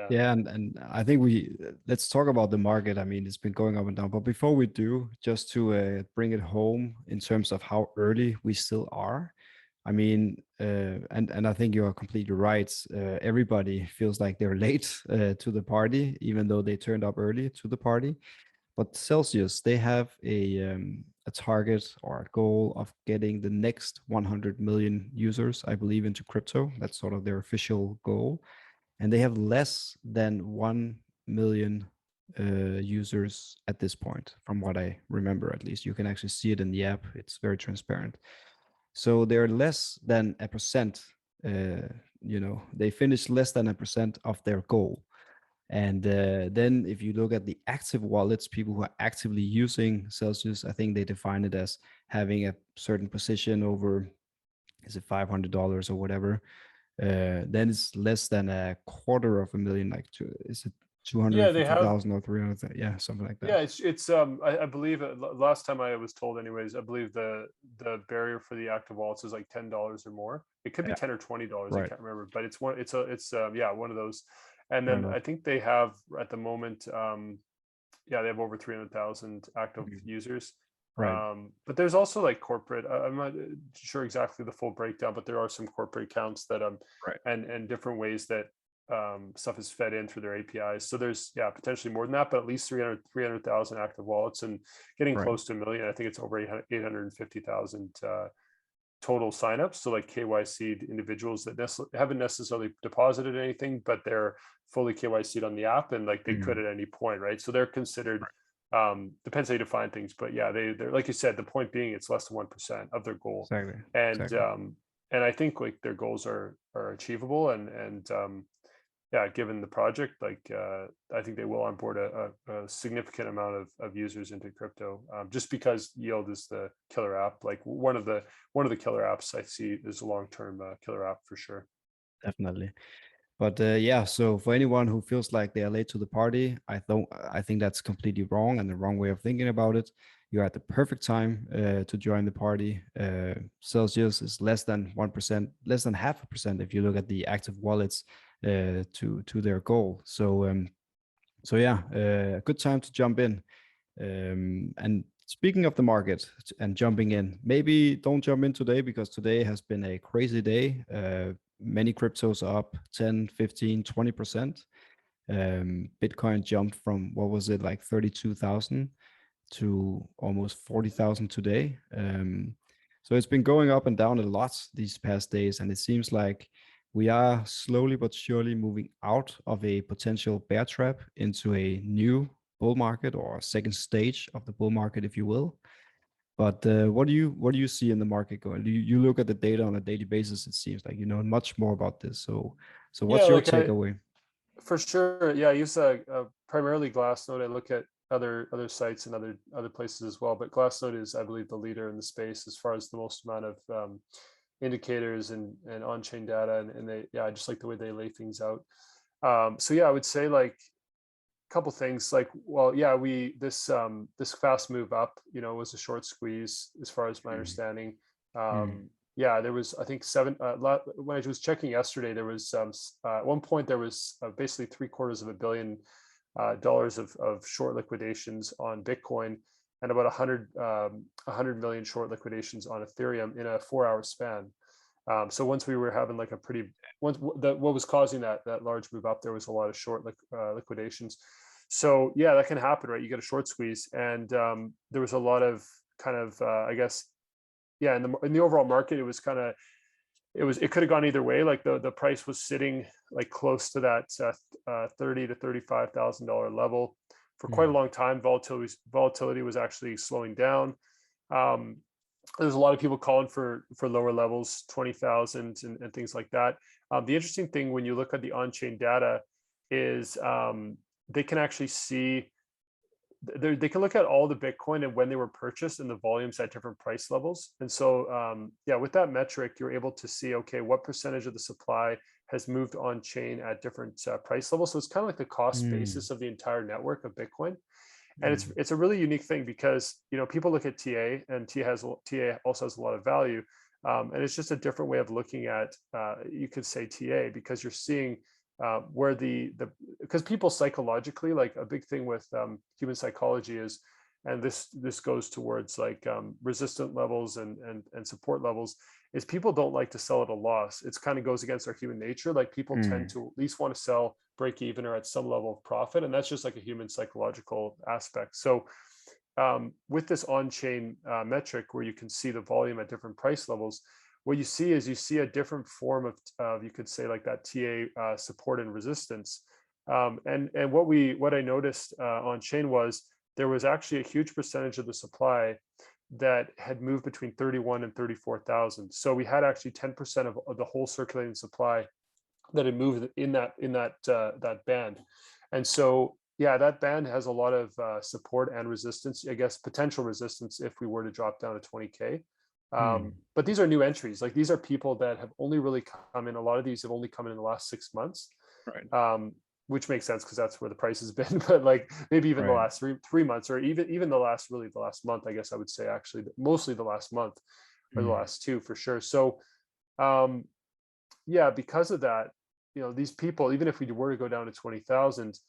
Yeah, and I think let's talk about the market. I mean, it's been going up and down, but before we do, just to bring it home in terms of how early we still are. I mean, and I think you are completely right. Everybody feels like they're late to the party, even though they turned up early to the party. But Celsius, they have a target or a goal of getting the next 100 million users, I believe, into crypto. That's sort of their official goal, and they have less than 1 million users at this point, from what I remember. At least you can actually see it in the app. It's very transparent. So they're less than a percent. uh, they finished less than a percent of their goal. And then if you look at the active wallets, people who are actively using Celsius, I think they define it as having a certain position over, is it $500 or whatever. Then it's less than a quarter of a million, like is it Yeah, they have. 250,000 or 300? Yeah, something like that. Yeah, it's I believe last time I was told anyways, I believe the barrier for the active wallets is like $10 or more. It could be Yeah, 10 or $20, I right. can't remember, but it's yeah, one of those. And Fair then enough. I think they have at the moment, yeah, they have over 300,000 active Mhm. users. Right, But there's also like corporate. I'm not sure exactly the full breakdown, but there are some corporate accounts that right, and different ways that stuff is fed in through their APIs. So there's, yeah, potentially more than that, but at least 300,000 active wallets and getting right. close to a million. I think it's over 850,000 total signups. So like KYC'd individuals that haven't necessarily deposited anything, but they're fully KYC'd on the app, and like they could Mm, at any point, right? So they're considered, right. depends how you define things, but yeah, they're like you said, the point being it's less than 1% of their goal. Exactly. And Exactly. and I think like their goals are achievable, and yeah, given the project, like I think they will onboard a significant amount of users into crypto, just because Yield is the killer app, like one of the killer apps I see is a long-term killer app for sure. Definitely. But yeah, so for anyone who feels like they are late to the party, I think that's completely wrong and the wrong way of thinking about it. You're at the perfect time to join the party. Celsius is less than 1%, less than half a percent if you look at the active wallets to their goal. So yeah, a good time to jump in. And speaking of the market and jumping in, maybe don't jump in today because today has been a crazy day. Many cryptos are up 10, 15, 20%. Bitcoin jumped from, what was it, like 32,000 to almost 40,000 today. So it's been going up and down a lot these past days, and it seems like we are slowly but surely moving out of a potential bear trap into a new bull market, or a second stage of the bull market, if you will. But what do you see in the market going? You look at the data on a daily basis. It seems like you know much more about this. So Yeah, what's your like I takeaway? for sure. Yeah, I use primarily Glassnode. I look at other sites and other places as well, but Glassnode is, I believe, the leader in the space as far as the most amount of indicators and on-chain data, and they, yeah, I just like the way they lay things out. So yeah, I would say like a couple things. Like, well, yeah, we this fast move up, was a short squeeze as far as my Mm, understanding. mm, Yeah, there was, I think, when I was checking yesterday, there was at one point there was basically $750 million of short liquidations on Bitcoin, and about 100 million short liquidations on Ethereum in a 4-hour span. So once we were having like a pretty, what was causing that large move up, there was a lot of short liquidations. So yeah, that can happen, right? You get a short squeeze, and there was a lot of kind of I guess, yeah, in the overall market, it was kind of, it could have gone either way. Like the price was sitting like close to that $30 to $35,000 level for quite a mm, long time. Volatility was actually slowing down. Um, there's a lot of people calling for lower levels, 20,000 and things like that. The interesting thing when you look at the on-chain data is they can actually see, they can look at all the Bitcoin and when they were purchased and the volumes at different price levels. And so, yeah, with that metric, you're able to see, okay, what percentage of the supply has moved on chain at different price levels. So it's kind of like the cost mm, basis of the entire network of Bitcoin. And it's mm. it's a really unique thing because people look at TA, and TA also has a lot of value, and it's just a different way of looking at, you could say, TA, because you're seeing where because people psychologically, like a big thing with human psychology is, and this goes towards like resistant levels and support levels, is people don't like to sell at a loss. It's kind of goes against our human nature. Like people tend Mm. to at least want to sell break even or at some level of profit, and that's just like a human psychological aspect. So with this on-chain metric where you can see the volume at different price levels, what you see is you see a different form of you could say like that TA support and resistance. And what I noticed on chain was there was actually a huge percentage of the supply that had moved between 31 and 34,000. So we had actually 10% of the whole circulating supply that had moved in that band. And so yeah, that band has a lot of support and resistance, I guess potential resistance if we were to drop down to 20K. Mm. But these are new entries. Like these are people that have only really come in. A lot of these have only come in the last 6 months, Right. which makes sense because that's where the price has been. But like maybe even the Right. last three months, or even the last month. I guess I would say actually mostly the last month or the Mm. last two for sure. So um, yeah, because of that, these people, even if we were to go down to 20,000,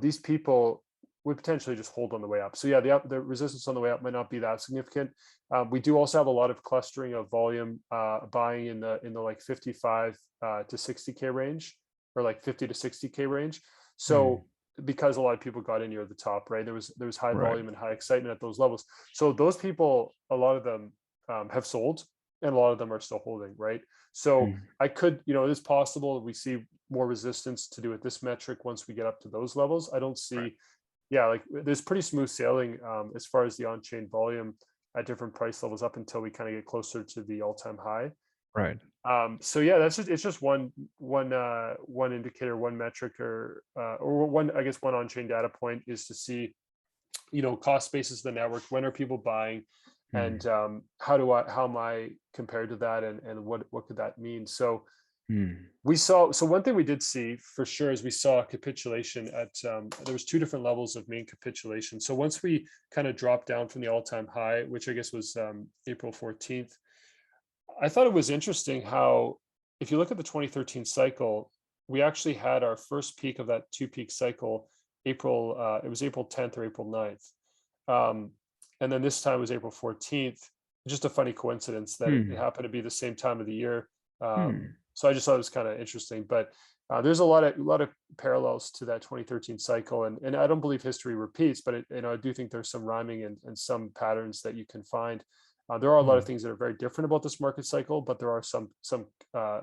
these people would potentially just hold on the way up. So yeah, the resistance on the way up might not be that significant. We do also have a lot of clustering of volume buying in the like 55 to 60K range, or like 50 to 60K range. Mm. So because a lot of people got in near the top, right? There was high Right. volume and high excitement at those levels. So those people, a lot of them have sold, and a lot of them are still holding, right? So Mm. I could, it is possible we see more resistance to do with this metric once we get up to those levels. I don't Right. see, yeah, like there's pretty smooth sailing as far as the on-chain volume at different price levels up until we kind of get closer to the all-time high. Right. So yeah, it's just one indicator, one metric, or one, I guess one on-chain data point is to see, cost basis of the network. When are people buying? Mm. And how am I compared to that? And what could that mean? So Mm. so one thing we did see for sure is we saw a capitulation at there was two different levels of main capitulation. So once we kind of dropped down from the all-time high, which I guess was April 14th, I thought it was interesting how, if you look at the 2013 cycle, we actually had our first peak of that two peak cycle it was April 10th or April 9th. um, and then this time was April 14th. Just a funny coincidence that it Mm. happened to be the same time of the year. Mm. So I just thought it was kind of interesting. But there's a lot of parallels to that 2013 cycle, and I don't believe history repeats, but I do think there's some rhyming and some patterns that you can find. There are a lot of Mm. things that are very different about this market cycle, but there are some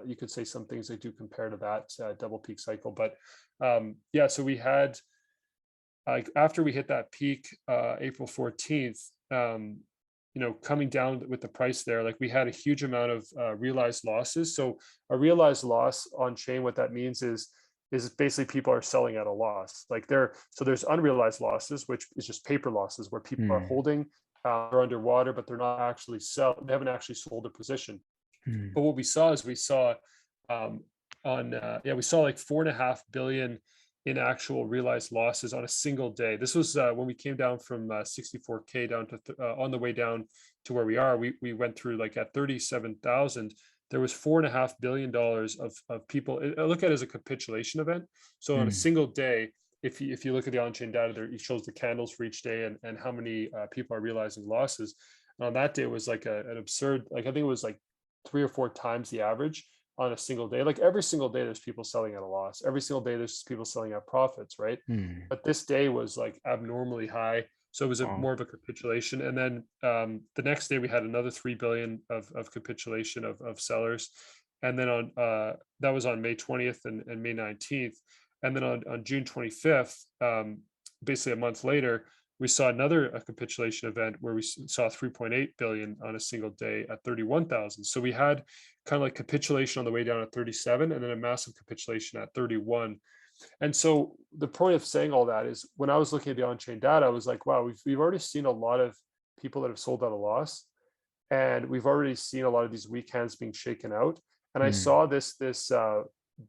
you could say some things that do compare to that double peak cycle. But yeah, so we had, like, after we hit that peak April 14th, coming down with the price there, like we had a huge amount of realized losses. So a realized loss on chain, what that means is basically people are selling at a loss. Like there's unrealized losses, which is just paper losses where people are Mm. holding, they're underwater, but they haven't actually sold a position. Mm. But what we saw is um, we saw like 4.5 billion in actual realized losses on a single day. This was when we came down from 64K down to on the way down to where we are. We went through like at 37,000. There was $4.5 billion of people. I look at it as a capitulation event. So on a Mm. single day, if you look at the on-chain data, there it shows the candles for each day and how many people are realizing losses. And on that day, it was like an absurd, like I think it was like 3 or 4 times the average on a single day. Like every single day, there's people selling at a loss. Every single day, there's people selling at profits, right? Mm. But this day was like abnormally high. So it was Wow. more of a capitulation. And then the next day, we had another 3 billion of capitulation of sellers. And then that was on May 20th and May 19th. And then on June 25th, basically a month later, we saw another capitulation event where we saw 3.8 billion on a single day at 31,000. So we had kind of like capitulation on the way down at 37, and then a massive capitulation at 31. And so the point of saying all that is, when I was looking at the on-chain data, I was like, wow, we've already seen a lot of people that have sold at a loss, and we've already seen a lot of these weak hands being shaken out. And I Mm. saw this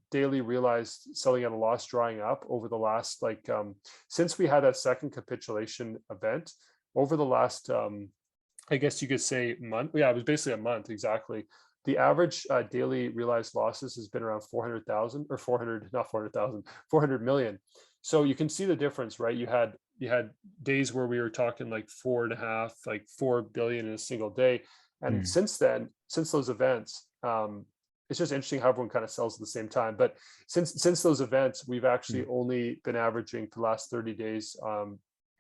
daily realized selling at a loss drying up over the last, like, since we had that second capitulation event, over the last I guess you could say month. Yeah, it was basically a month exactly. the average daily realized losses has been around 400,000 or 400, not 400,000, 400 million. So you can see the difference, right? You had days where we were talking like 4.5, like 4 billion in a single day. And Mm, since then, since those events, it's just interesting how everyone kind of sells at the same time. But since those events, we've actually mm, only been averaging for the last 30 days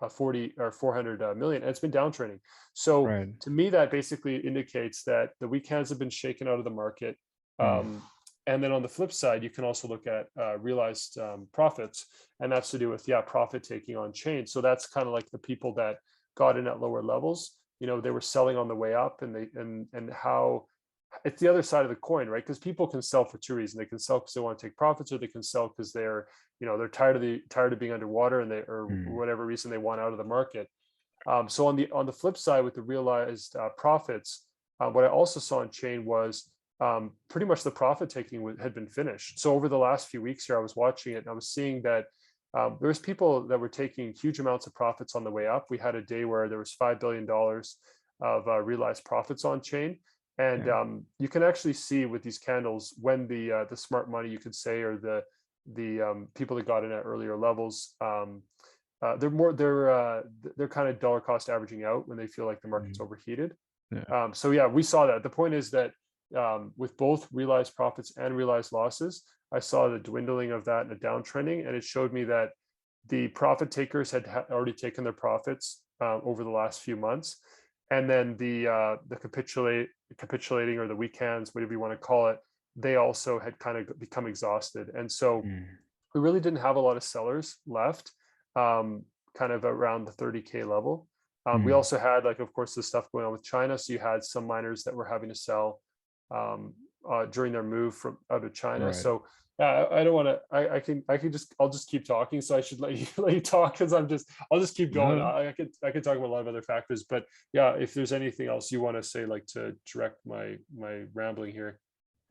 40 or 400 million, and it's been downtrending. So right. to me, that basically indicates that the weekends have been shaken out of the market. Mm, Um, and then on the flip side, you can also look at realized profits, and that's to do with profit taking on chain. So that's kind of like the people that got in at lower levels. They were selling on the way up, and how it's the other side of the coin, right? Because people can sell for two reasons. They can sell because they want to take profits, or they can sell because they're tired of being underwater, and they, or mm, whatever reason, they want out of the market. So on the flip side, with the realized profits, what I also saw in chain was pretty much the profit taking had been finished. So over the last few weeks here, I was watching it and I was seeing that there was people that were taking huge amounts of profits on the way up. We had a day where there was $5 billion of realized profits on chain. And yeah. you can actually see with these candles when the smart money, you could say, or the people that got in at earlier levels, they're kind of dollar cost averaging out when they feel like the market's Mm, overheated. yeah. So yeah, we saw that. The point is that with both realized profits and realized losses, I saw the dwindling of that and a downtrending, and it showed me that the profit takers had already taken their profits over the last few months, and then the capitulating, or the weekends, whatever you want to call it, they also had kind of become exhausted, and so Mm, we really didn't have a lot of sellers left, kind of around the 30K level. We mm, also had, like, of course, the stuff going on with China. So you had some miners that were having to sell during their move from out of China. right. So I don't want to. I'll just keep talking. So I should let you let you talk, because I'll just keep going. No, I could talk about a lot of other factors, but yeah, if there's anything else you want to say, like, to direct my rambling here.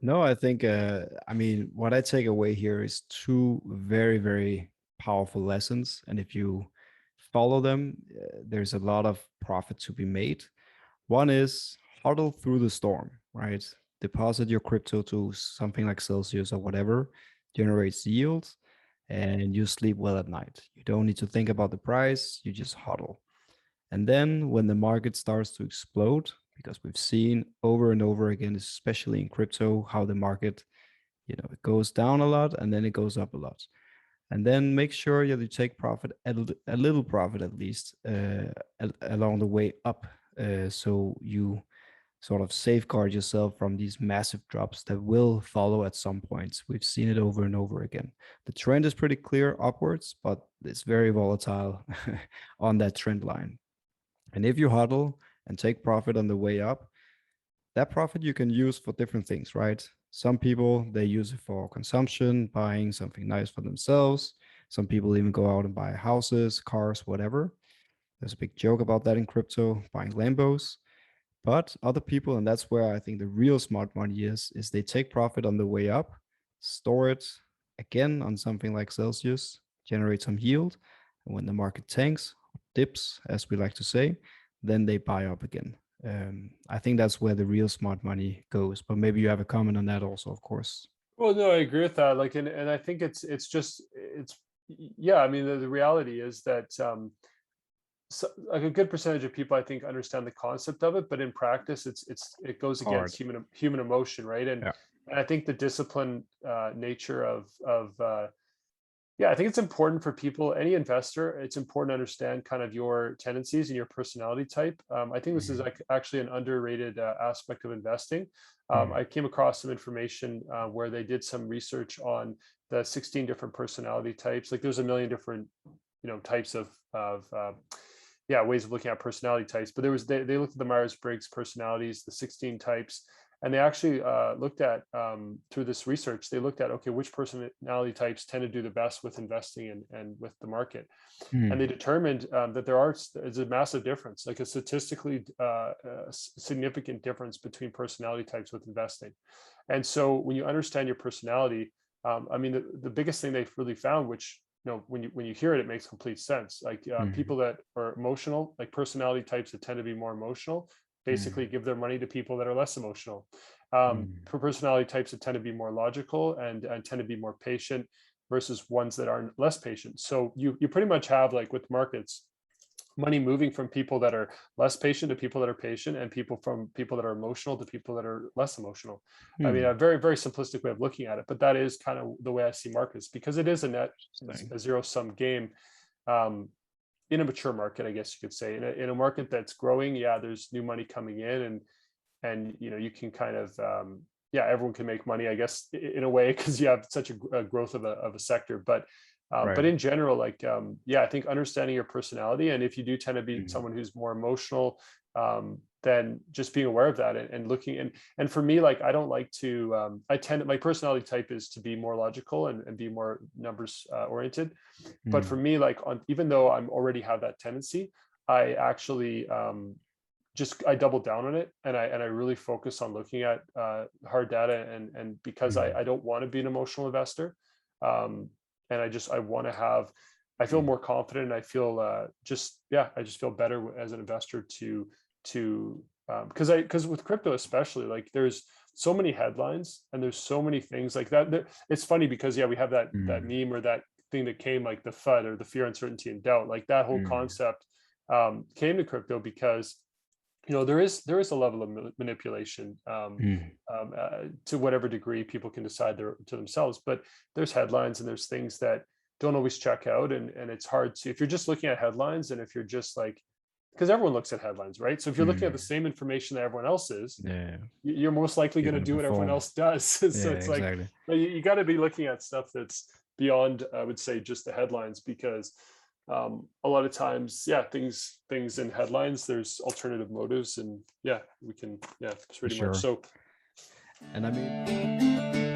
no, I think, I mean, what I take away here is two very, very powerful lessons. And if you follow them, there's a lot of profit to be made. One is huddle through the storm, right? Deposit your crypto to something like Celsius or whatever, generates yields, and you sleep well at night. You don't need to think about the price, you just huddle. And then when the market starts to explode, because we've seen over and over again, especially in crypto, how the market, it goes down a lot and then it goes up a lot. And then make sure that you take profit, a little profit at least, along the way up, so you sort of safeguard yourself from these massive drops that will follow at some points. We've seen it over and over again. The trend is pretty clear upwards, but it's very volatile on that trend line. And if you huddle and take profit on the way up, that profit you can use for different things, right? Some people, they use it for consumption, buying something nice for themselves. Some people even go out and buy houses, cars, whatever. There's a big joke about that in crypto, buying Lambos. But other people, and that's where I think the real smart money is they take profit on the way up, store it again on something like Celsius, generate some yield. And when the market tanks, dips, as we like to say, then they buy up again. I think that's where the real smart money goes. But maybe you have a comment on that also, of course. Well, no, I agree with that. Like, and I think yeah. I mean, the reality is that so, like, a good percentage of people, I think, understand the concept of it, but in practice, it goes against Hard. human emotion, right? And Yeah. and I think the disciplined nature of yeah, I think it's important for people, any investor, it's important to understand kind of your tendencies and your personality type. I think this is Mhm. like actually an underrated aspect of investing. Mhm. I came across some information where they did some research on the 16 different personality types. Like, there's a million different, types of yeah, ways of looking at personality types. But they looked at the Myers-Briggs personalities, the 16 types, and they actually looked at through this research, they looked at, okay, which personality types tend to do the best with investing and with the market, and they Mhm. determined that there's a massive difference, like a statistically significant difference between personality types with investing. And so when you understand your personality, I mean, the biggest thing they've really found, which, when you hear it, it makes complete sense. Like, Mhm. people that are emotional, like personality types that tend to be more emotional, basically Mm, give their money to people that are less emotional. mm, For personality types that tend to be more logical and tend to be more patient versus ones that are less patient. So you pretty much have, like with markets, money moving from people that are less patient to people that are patient, and people from people that are emotional to people that are less emotional. I mean, a mm. very, very simplistic way of looking at it, but that is kind of the way I see markets, because it is Interesting. a zero sum game. Um, in a mature market, I guess you could say, in a market that's growing, yeah, there's new money coming in, and you can kind of yeah, everyone can make money, I guess, in a way, because you have such a growth of a sector. But Right. in general, like yeah, I think understanding your personality, and if you do tend to be Mm, someone who's more emotional, then just being aware of that, and looking, and for me, like I don't like to I tend, my personality type is to be more logical, and be more numbers oriented. But for mm, me, like on, even though I'm already have that tendency, I actually just I double down on it, and I really focus on looking at hard data, and because mm, I don't want to be an emotional investor, um, and I want to have, I feel mm, more confident, and I feel just, yeah, I just feel better as an investor to because with crypto especially, like there's so many headlines, and there's so many things like that. It's funny because, yeah, we have that mm, meme, or that thing that came, like the FUD, or the fear, uncertainty, and doubt, like that whole mm, concept came to crypto because there is a level of manipulation, mm, to whatever degree people can decide to themselves. But there's headlines, and there's things that don't always check out, and it's hard to, if you're just looking at headlines, and if you're just like, because everyone looks at headlines, right? So if you're looking at the mm. same information that everyone else is, Yeah, you're most likely you're going to gonna do what everyone perform. else does. So Yeah, it's like, exactly. you got to be looking at stuff that's beyond, I would say, just the headlines, because a lot of times, yeah, things in headlines, there's alternative motives, and yeah, we can, yeah, For pretty much. sure. So And I mean,